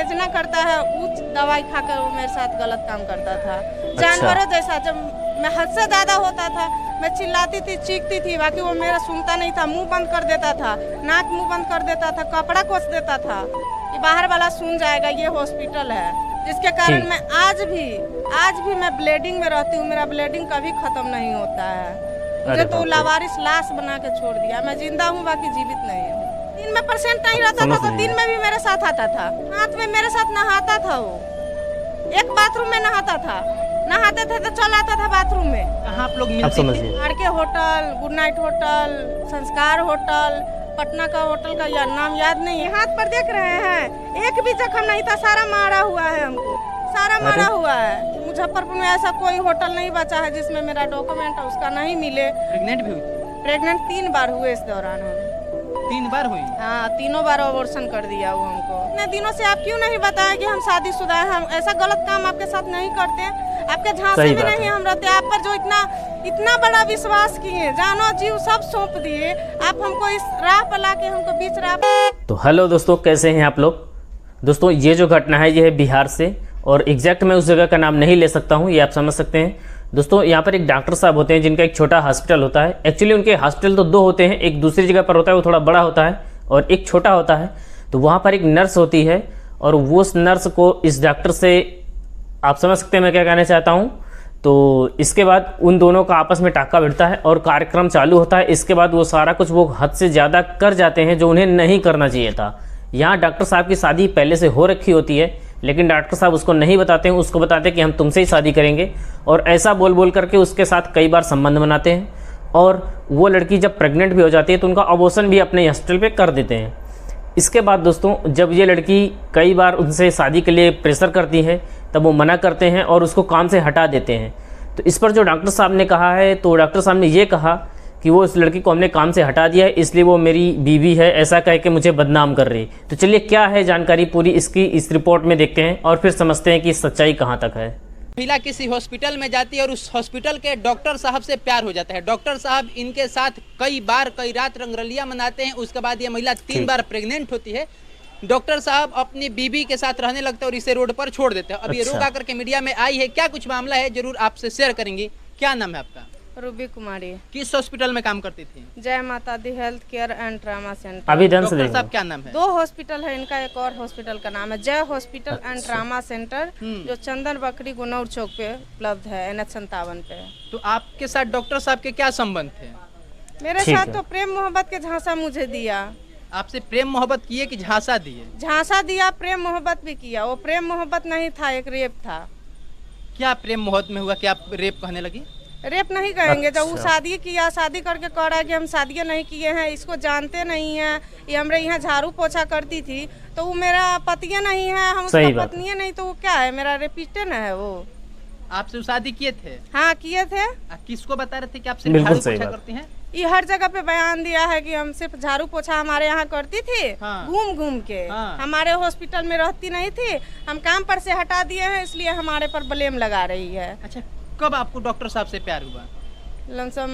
योजना करता है उच्च दवाई खाकर वो मेरे साथ गलत काम करता था। जानवरों जैसा, जब मैं हद से ज्यादा होता था मैं चिल्लाती थी, चीखती थी, बाकी वो मेरा सुनता नहीं था। मुंह बंद कर देता था, नाक मुंह बंद कर देता था, कपड़ा कोस देता था कि बाहर वाला सुन जाएगा, ये हॉस्पिटल है। जिसके कारण मैं आज भी मैं ब्लीडिंग में रहती हूँ। मेरा ब्लीडिंग कभी खत्म नहीं होता है। मुझे तो लावारिस लाश बना के छोड़ दिया। मैं जिंदा हूँ, बाकी जीवित नहीं हूँ। दिन में % नहीं रहता था तो दिन में भी मेरे साथ आता था। हाथ में मेरे साथ नहाता था वो। एक बाथरूम में नहाता था, नहाते थे तो चल आता था बाथरूम में। कहाँ आप लोग मिलते थे? RK hotel, Good Night hotel, Sanskar hotel, Patna का होटल का या नाम याद नहीं है। हाथ पर देख रहे हैं, एक भी जख्म नहीं था, सारा मारा हुआ है हमको, सारा मारा हुआ है। मुजफ्फरपुर में ऐसा कोई होटल नहीं बचा है जिसमें मेरा डॉक्यूमेंट उसका नहीं मिले। प्रेग्नेंट भी हुई? प्रेग्नेंट 3 बार हुए इस दौरान हम। 3 बार हुई? हाँ, तीनों बार अबॉर्शन कर दिया वो हमको। इतने दिनों से आप क्यों नहीं बताएं कि हम शादीशुदा हैं? हम ऐसा गलत काम आपके साथ नहीं करते। आपके झांसे में नहीं हम रहते। आप पर जो इतना बड़ा विश्वास किए, जानो जीव सब सौंप दिए, आप हमको इस राह पर लाके हमको बीच राह। तो हेलो दोस्तों, कैसे हैं आप लोग? दोस्तों ये जो घटना है ये है बिहार से, और एग्जैक्ट मैं उस जगह का नाम नहीं ले सकता हूं, ये आप समझ सकते हैं। दोस्तों यहाँ पर एक डॉक्टर साहब होते हैं जिनका एक छोटा हॉस्पिटल होता है। एक्चुअली उनके हॉस्पिटल तो 2 होते हैं, एक दूसरी जगह पर होता है, वो थोड़ा बड़ा होता है, और एक छोटा होता है। तो वहाँ पर एक नर्स होती है, और वो उस नर्स को इस डॉक्टर से, आप समझ सकते हैं मैं क्या कहना चाहता हूँ। तो इसके बाद उन दोनों का आपस में टाका भिड़ता है और कार्यक्रम चालू होता है। इसके बाद वो सारा कुछ वो हद से ज़्यादा कर जाते हैं जो उन्हें नहीं करना चाहिए था। यहाँ डॉक्टर साहब की शादी पहले से हो रखी होती है, लेकिन डॉक्टर साहब उसको नहीं बताते हैं। उसको बताते हैं कि हम तुमसे ही शादी करेंगे, और ऐसा बोल बोल करके उसके साथ कई बार संबंध बनाते हैं। और वो लड़की जब प्रेग्नेंट भी हो जाती है तो उनका अबॉर्शन भी अपने हॉस्पिटल पे कर देते हैं। इसके बाद दोस्तों जब ये लड़की कई बार उनसे शादी के लिए प्रेशर करती है तब वो मना करते हैं और उसको काम से हटा देते हैं। तो इस पर जो डॉक्टर साहब ने कहा है, तो डॉक्टर साहब ने ये कहा कि वो इस लड़की को हमने काम से हटा दिया है, इसलिए वो मेरी बीवी है, ऐसा कह के मुझे बदनाम कर रही। तो चलिए क्या है जानकारी पूरी इसकी इस रिपोर्ट में देखते हैं और फिर समझते हैं कि सच्चाई कहाँ तक है। महिला किसी हॉस्पिटल में जाती है और उस हॉस्पिटल के डॉक्टर साहब से प्यार हो जाता है। डॉक्टर साहब इनके साथ कई रात रंगरलिया मनाते हैं। उसके बाद ये महिला 3 बार प्रेग्नेंट होती है। डॉक्टर साहब अपनी बीवी के साथ रहने लगते हैं और इसे रोड पर छोड़ देते हैं। अब ये रोग आकर के मीडिया में आई है, क्या कुछ मामला है जरूर आपसे शेयर करेंगे। क्या नाम है आपका? रूबी कुमारी। किस हॉस्पिटल में काम करती थी? जय माता the health care and trauma centre. अभी ध्यान से डॉक्टर देखो। साहब क्या नाम है? 2 हॉस्पिटल है इनका, एक और हॉस्पिटल का नाम है जय हॉस्पिटल एंड ट्रामा सेंटर, जो चंदन बकरी गुनौर चौक पे उपलब्ध है, NH 57 पे। तो आपके साथ डॉक्टर साहब के क्या संबंध थे? मेरे साथ तो प्रेम मोहब्बत के झांसा मुझे दिया। आपसे प्रेम मोहब्बत किए कि झांसा दिए? झांसा दिया, प्रेम मोहब्बत भी किया। वो प्रेम मोहब्बत नहीं था, एक रेप था। क्या प्रेम मोहब्बत में हुआ कि आप रेप कहने लगी? रेप नहीं कहेंगे। जब वो शादी किया, शादी करके कह रहा है कि हम शादी नहीं किए हैं, इसको जानते नहीं हैं, ये हमारे यहाँ झाड़ू पोछा करती थी, तो वो मेरा पति नहीं है, हम उसका पत्नी नहीं, तो वो क्या है? मेरा रेपिस्टे न है वो। आपसे शादी किए थे? हाँ किए थे। किसको बता रहे थे कि आप सिर्फ झाड़ू पोछा करती हैं? ये हर जगह पे बयान दिया है कि हम सिर्फ झाड़ू पोछा हमारे यहाँ करती थी। घूम घूम के हमारे हॉस्पिटल में रहती नहीं थी, हम काम पर से हटा दिए हैं, इसलिए हमारे पर ब्लेम लगा रही है। अच्छा, कब आपको डॉक्टर साहब से प्यार हुआ? लमसम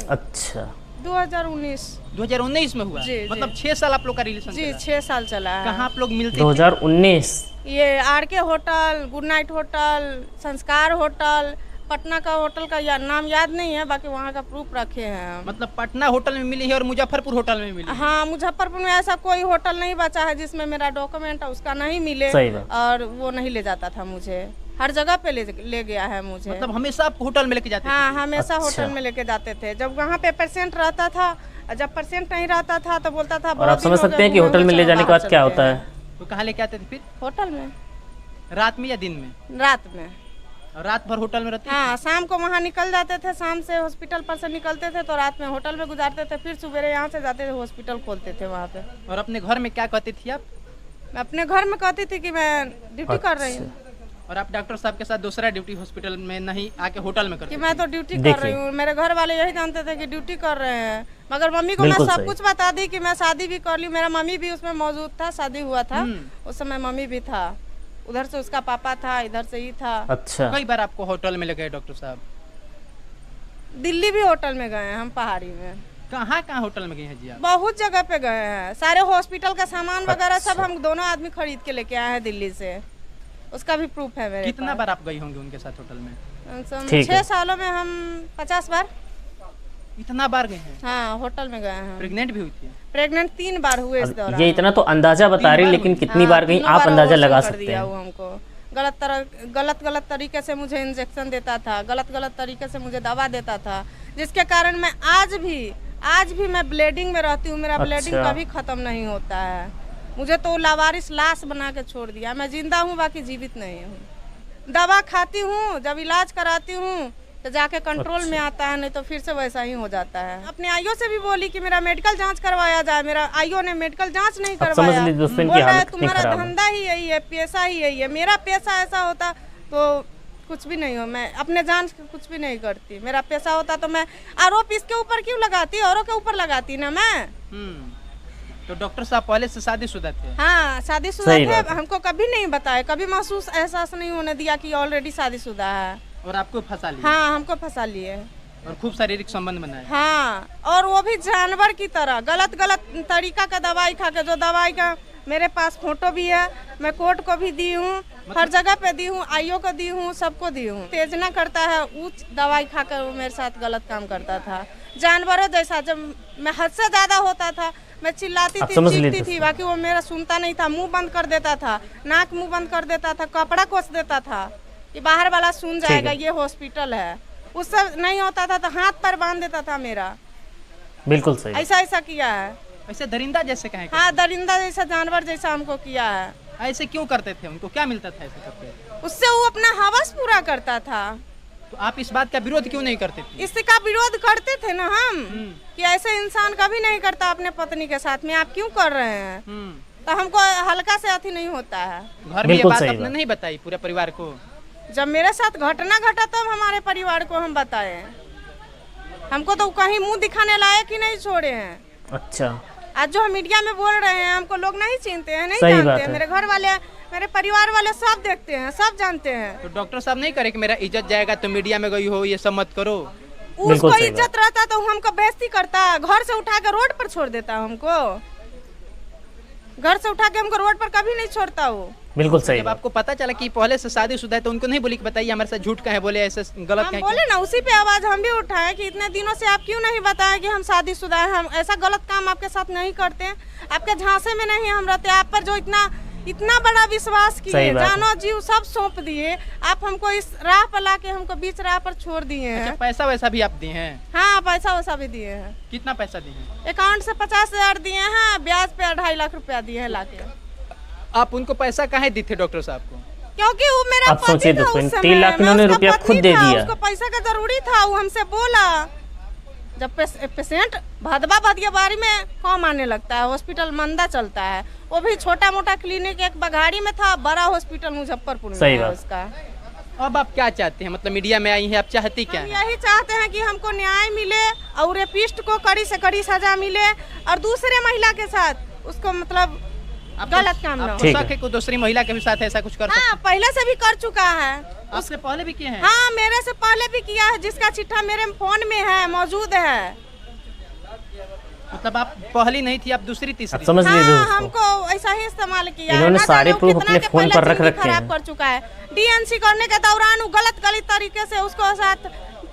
अच्छा 2019 में हुआ? जी, मतलब 6 साल आप लोग का रिलेशन? जी 6 साल चला है। कहाँ आप लोग मिलते? 2019। ये RK hotel, Good Night hotel, Sanskar hotel, Patna का होटल का या नाम याद नहीं है, बाकी वहाँ का प्रूफ रखे हैं। मतलब पटना होटल में मिली है और मुजफ्फरपुर होटल में मिली? हाँ, मुजफ्फरपुर में ऐसा कोई होटल नहीं बचा है जिसमें मेरा डॉक्यूमेंट उसका नहीं मिले, और वो नहीं ले जाता था मुझे। हर जगह पे ले गया है मुझे। मतलब हमेशा आप होटल में लेके जाते थे? हाँ, हमेशा होटल में लेके जाते थे। जब वहाँ पे पेशेंट रहता था, जब पेशेंट नहीं रहता था तो बोलता था। और आप समझ सकते हैं कि होटल में ले जाने के बाद क्या होता है। तो कहाँ लेके आते थे फिर? होटल में। रात में या दिन में? रात में। रात भर होटल में रहते? हाँ, शाम को वहाँ निकल जाते थे, शाम से हॉस्पिटल पर से निकलते थे तो रात में होटल में गुजारते थे, फिर सुबह यहाँ से जाते थे, हॉस्पिटल खोलते थे वहाँ पे। और अपने घर में क्या कहती थी आप? मैं अपने घर में कहती थी कि मैं ड्यूटी कर रही हूँ। और आप डॉक्टर साहब के साथ दूसरा ड्यूटी हॉस्पिटल में नहीं आके होटल में करते? कि मैं तो ड्यूटी कर रही हूँ। मेरे घर वाले यही जानते थे कि ड्यूटी कर रहे हैं, मगर मम्मी को मैं सब कुछ बता दी कि मैं शादी भी कर ली। मेरा मम्मी भी उसमें मौजूद था, शादी हुआ था उस समय, मम्मी भी था, उधर से उसका पापा था, इधर से ही था। अच्छा, कई बार आपको होटल में ले गए डॉक्टर साहब? दिल्ली भी होटल में गए हम, पहाड़ी में। कहाँ कहाँ होटल में गए हैं जी आप? बहुत जगह पे गए हैं, सारे हॉस्पिटल का सामान वगैरह सब हम दोनों आदमी खरीद के लेके आए हैं दिल्ली से, उसका भी प्रूफ है मेरे कितना बार आप गई होंगे उनके साथ होटल में? पास। ठीक है। 6 सालों में हम 50 बार। इतना बार गए हैं? हाँ, होटल में गए हैं। प्रेग्नेंट भी हुई थी? प्रेग्नेंट 3 बार हुए इस दौरान। ये इतना तो अंदाजा बता रही, लेकिन कितनी बार गई तीनों आप बार अंदाजा अबॉर्शन लगा कर सकते दिया हैं। वो हमको गलत तरीके से मुझे इंजेक्शन देता था, गलत तरीके से मुझे दवा देता था, जिसके कारण मैं आज भी मैं ब्लीडिंग में रहती हूँ। मेरा ब्लीडिंग अच्छा। कभी खत्म नहीं होता है। मुझे तो लावारिस लाश बना के छोड़ दिया। मैं जिंदा हूँ, बाकी जीवित नहीं हूँ। दवा खाती हूँ, जब इलाज कराती हूँ तो जाके कंट्रोल में आता है, नहीं तो फिर से वैसा ही हो जाता है। अपने आईओ से भी बोली कि मेरा मेडिकल जांच करवाया जाए, मेरा आईओ ने मेडिकल जांच नहीं अब समझ करवाया। लीजिए दोस्तों इनकी बोल रहा है हालत कितनी तुम्हारा खराब है। धंधा ही यही है, पैसा ही यही है। मेरा पैसा ऐसा होता तो कुछ भी नहीं हो, मैं अपने जान से कुछ भी नहीं करती। मेरा पैसा होता तो मैं आरोप इसके ऊपर क्यों लगाती, औरों के ऊपर लगाती ना मैं। तो डॉक्टर साहब पहले से शादीशुदा थे? हाँ, शादीशुदा सही थे। बात है। हमको कभी नहीं बताया, कभी महसूस एहसास नहीं होने दिया कि ऑलरेडी शादीशुदा है। और आपको फंसा लिया? हाँ, हमको फंसा लिए। और खूब शारीरिक संबंध बनाए? हाँ, और वो भी जानवर की तरह गलत तरीका का दवाई खा के। जो दवाई का मेरे पास फोटो भी है, मैं कोर्ट को भी दी हूँ, हर जगह पे दी हूँ, आईओ को दी हूँ, सबको दी हूँ। तेजना करता है, उच्च दवाई खाकर वो मेरे साथ गलत काम करता था, जानवरों जैसा। जब मैं हद से ज्यादा होता था, मैं चिल्लाती थी, चीखती थी, बाकी वो मेरा सुनता नहीं था। मुंह बंद कर देता था, नाक मुंह बंद कर देता था, कपड़ा कोस देता था कि बाहर वाला सुन जाएगा, ये हॉस्पिटल है। उससे नहीं होता था तो हाथ पर बांध देता था मेरा। बिल्कुल सही। ऐसा किया है। ऐसे दरिंदा जैसे कहें? हाँ, दरिंदा जैसा, जानवर जैसा हमको किया है। ऐसे क्यों करते थे? उनको क्या मिलता था ऐसे करते? उससे वो अपना हवस पूरा करता था। तो आप इस बात का विरोध क्यों नहीं करते थे? इसका विरोध करते थे ना हम, कि ऐसे इंसान कभी नहीं करता अपने पत्नी के साथ में, आप क्यों कर रहे हैं। तो हमको हल्का से अथी नहीं होता है। घर में ये बात आपने नहीं बताई पूरे परिवार को? जब मेरे साथ घटना घटा तब हमारे परिवार को हम बताए। हमको तो कहीं मुंह दिखाने लायक ही नहीं छोड़े हैं। अच्छा, आज जो हम मीडिया में बोल रहे हैं, हमको लोग नहीं चिनते हैं, नहीं सही जानते बात हैं। है। मेरे घर वाले, मेरे परिवार वाले सब देखते हैं, सब जानते हैं। तो डॉक्टर साहब नहीं करे कि मेरा इज्जत जाएगा, तो मीडिया में गई हो, ये सब मत करो? उसको इज्जत रहता तो हमको बेइज्जती करता, घर से उठा के रोड पर छोड़ देता। हमको घर से उठा के हमको रोड पर कभी नहीं छोड़ता वो। बिल्कुल सही। जब आपको पता चला कि पहले से शादीशुदा है, तो उनको नहीं बोली कि बताइए हमारे साथ झूठ का है, बोले ऐसे गलत हम है? बोले ना, उसी पे आवाज हम भी उठाए कि इतने दिनों से आप क्यों नहीं बताए कि हम शादीशुदा हैं, हम ऐसा गलत काम आपके साथ नहीं करते, आपके झांसे में नहीं हम रहते। आप पर जो इतना बड़ा विश्वास किए, जानो जीव सब सौंप दिए, आप हमको इस राह पर लाके हमको बीच राह पर छोड़ दिए हैं। अच्छा, पैसा वैसा भी आप दिए हैं? हाँ, पैसा वैसा भी दिए हैं। कितना पैसा दिए हैं? अकाउंट से 50,000 दिए हैं, ब्याज पे 2.5 लाख रुपया दिए हैं लाके। आप उनको पैसा काहे दी थे डॉक्टर साहब को? क्योंकि वो मेरा आप पति सोचिए था दोस्तों, उस समय, 3 लाख मैं इन्होंने उसका रुपया पत्नी खुद दे था, दिया। उसको पैसा का जरूरी था, वो हमसे बोला। जब पेशेंट भदवा भदियाबारी में कम आने लगता है, हॉस्पिटल मंदा चलता है, वो भी छोटा मोटा क्लिनिक एक बघाड़ी में था, बड़ा हॉस्पिटल मुजफ्फरपुर में है उसका। अब आप क्या चाहते हैं? मतलब मीडिया में आई हैं, आप चाहती क्या हम हैं? यही चाहते हैं कि हमको न्याय मिले और रेपिस्ट को कड़ी से कड़ी सजा मिले, और दूसरे महिला के साथ उसको मतलब गलत काम ना हो। शक है कोई दूसरी महिला के भी साथ ऐसा कुछ कर? हाँ, पहले से भी कर चुका है। उससे पहले भी किए हैं? हाँ, मेरे से पहले भी किया है, जिसका चिट्ठा मेरे फोन में है, मौजूद है। मतलब आप पहली नहीं थी, आप दूसरी तीसरी? समझ लीजिए हाँ, दोस्तों, हमको ऐसा ही इस्तेमाल किया है। इन्होंने ना सारे जाने प्रूफ कितना अपने के फोन पहले पर रख जिंदगी रखे खराब हैं। कर चुका है। डीएनसी करने के दौरान वो गलत तरीके से उसको साथ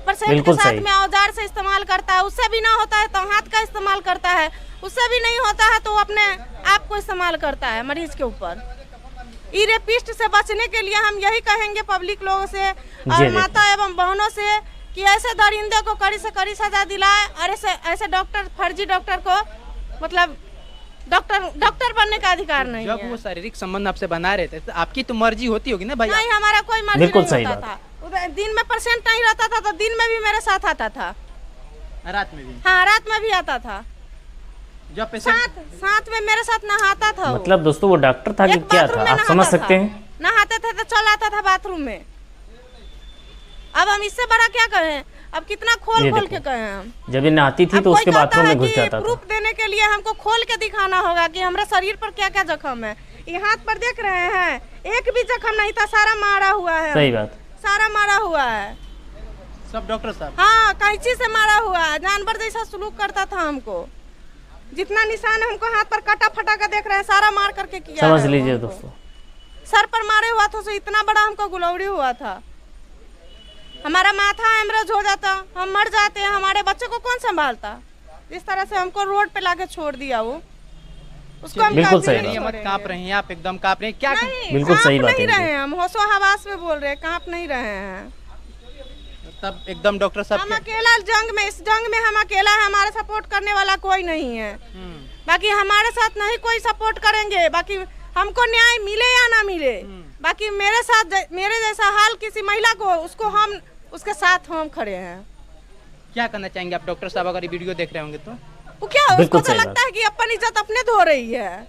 पेशेंट के बिल्कुल साथ सही। में औजार से इस्तेमाल करता है। उससे भी ना होता है तो हाथ का इस्तेमाल करता है, उससे भी नहीं होता है तो वो अपने आप को इस्तेमाल करता है मरीज के ऊपर। ई रेपिस्ट से बचने के लिए हम यही कहेंगे पब्लिक लोगों से और माता एवं बहनों से कि ऐसे दरिंदे को कड़ी से कड़ी सजा दिलाए, और ऐसे डॉक्टर, फर्जी डॉक्टर को मतलब डॉक्टर बनने का अधिकार नहीं जब है। वो शारीरिक संबंध आपसे बना रहे थे तो आपकी तो मर्जी होती होगी ना भाई? नहीं, हमारा कोई मर्जी बिल्कुल नहीं सही होता था। दिन में पेशेंट नहीं रहता था तो दिन में भी मेरे साथ आता था, रात में भी? हाँ, रात में भी आता था। जब पेशेंट साथ में मेरे साथ नहाता था वो। मतलब दोस्तों वो डॉक्टर था कि क्या था, आप समझ सकते हैं। नहाते थे तो चल आता था बाथरूम में। अब हम इससे बड़ा क्या कहें, अब कितना खोल के कहें हम। जब ये नहाती थी तो उसके बाथरूम में घुस जाता था। प्रूफ देने के लिए हमको खोल के दिखाना होगा कि हमारे शरीर पर क्या क्या जख्म है। ये हाथ पर देख रहे हैं, एक भी जख्म नहीं था, सारा मारा हुआ है। सही बात, सारा मारा हुआ है। सब डॉक्टर साहब? हाँ, कैंची से मारा हुआ, जानवर जैसा सुलूक करता था हमको। जितना निशान हमको हाथ पर कटा फटा का देख रहे हैं, सारा मार करके किया। समझ लीजिए दोस्तों, सर पर मारे हुआ था, तो इतना बड़ा हमको गुलौड़ी हुआ था। हमारा माथा एमरेज हो जाता, हम मर जाते हैं, हमारे बच्चे को कौन संभालता? इस तरह से हमको रोड पे लाके छोड़ दिया वो। उसको हम बिल्कुल कभी सही नहीं बात। मत छोड़ेंगे। कांप रहे हैं आप, एकदम कांप रहे हैं क्या? नहीं, बिल्कुल सही कांप बात नहीं है रहे हैं हम, होशो हवास में बोल रहे हैं, कांप नहीं रहे हैं। तब एकदम डॉक्टर साहब हम के- अकेला जंग में, इस जंग में हम अकेला है, हमारे सपोर्ट करने वाला कोई नहीं है। बाकी हमारे साथ नहीं कोई सपोर्ट करेंगे, बाकी हमको न्याय मिले या ना मिले, बाकी मेरे साथ मेरे जैसा हाल किसी महिला को, उसको हम उसके साथ हम खड़े हैं। क्या करना चाहेंगे आप डॉक्टर साहब अगर ये वीडियो देख रहे होंगे तो? वो क्या, उसको बिल्कुल तो सही लगता है कि अपन इज्जत अपने धो रही है।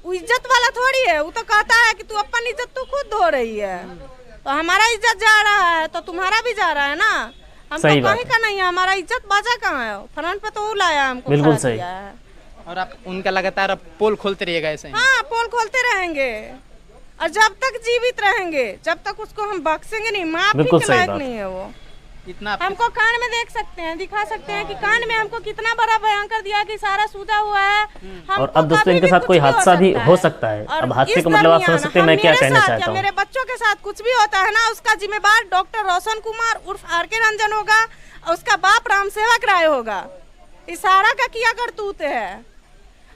वो इज्जत वाला थोड़ी है, वो तो कहता है कि तू अपन इज्जत तू खुद धो रही है। तो हमारा इज्जत जा रहा है तो तुम्हारा भी जा रहा है ना। हमको सही बात कहीं का नहीं है, हमारा इज्जत बचा कहाँ है? फ्रंट पे तो वो लाया हमको, बिल्कुल खड़ा सही। किया है। और आप उनका लगातार अब पोल खोलते रहिएगा ऐसे ही? हाँ, पोल खोलते रहेंगे और जब तक जीवित रहेंगे, जब तक उसको हम बख्शेंगे नहीं। माफी बिल्कुल के सही लायक बात। नहीं है वो। इतना आपके- हमको कान में देख सकते हैं, दिखा सकते हैं कि कान में हमको कितना बड़ा भयंकर दिया कि सारा सूजा हुआ है। और अब दोस्तों इनके साथ कोई हादसा भी हो सकता है। अब हादसे को मतलब आप समझ सकते हैं मैं क्या कहना चाहता हूँ। मेरे बच्चों के साथ कुछ भी होता है ना, उसका जिम्मेदार डॉक्टर रोशन कुमार उर्फ आर.के. रंजन होगा और उसका बाप राम सेवक राय होगा। इशारा का किया करतूत है।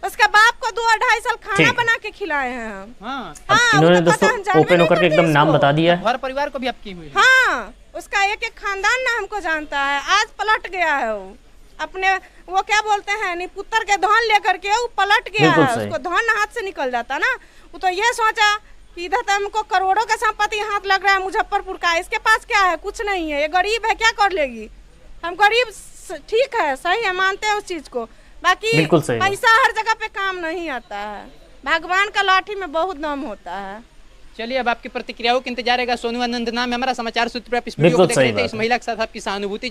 उसके बाप को 2-2.5 साल खाना ठीक। बना के खिलाए हैं हम। हाँ, हाँ, इन्होंने वो तो पता दोस्तों है, जानबे ओपन नहीं होकर के करते एकदम नाम इसको। बता दिया है। हर परिवार को भी आप की हुई है? हाँ, उसका एक एक खानदान ना हमको जानता है। आज पलट गया है वो अपने, वो क्या बोलते हैं, निपुत्र के धन लेकर के वो पलट गया बिल्कुल है। सही। उसको धन हाथ से निकल जाता ना, वो तो ये सोचा कि इधर तो हमको करोड़ों का संपत्ति हाथ लग रहा है मुजफ्फरपुर का, इसके पास क्या है? कुछ नहीं है, ये गरीब है, क्या कर लेगी? हम गरीब ठीक है, सही है, मानते हैं उस चीज को, बाकी बिल्कुल सही बात। पैसा हर जगह पे काम नहीं आता है। भगवान का लाठी में बहुत दम होता है। चलिए अब आपकी प्रतिक्रियाओं का इंतजार रहेगा। सोनू आनंद नाम है हमारा, समाचार सूत्र पर आप इस वीडियो को बिल्कुल देख सही रहे थे। बात इस है। महिला के साथ आपकी सहानुभूति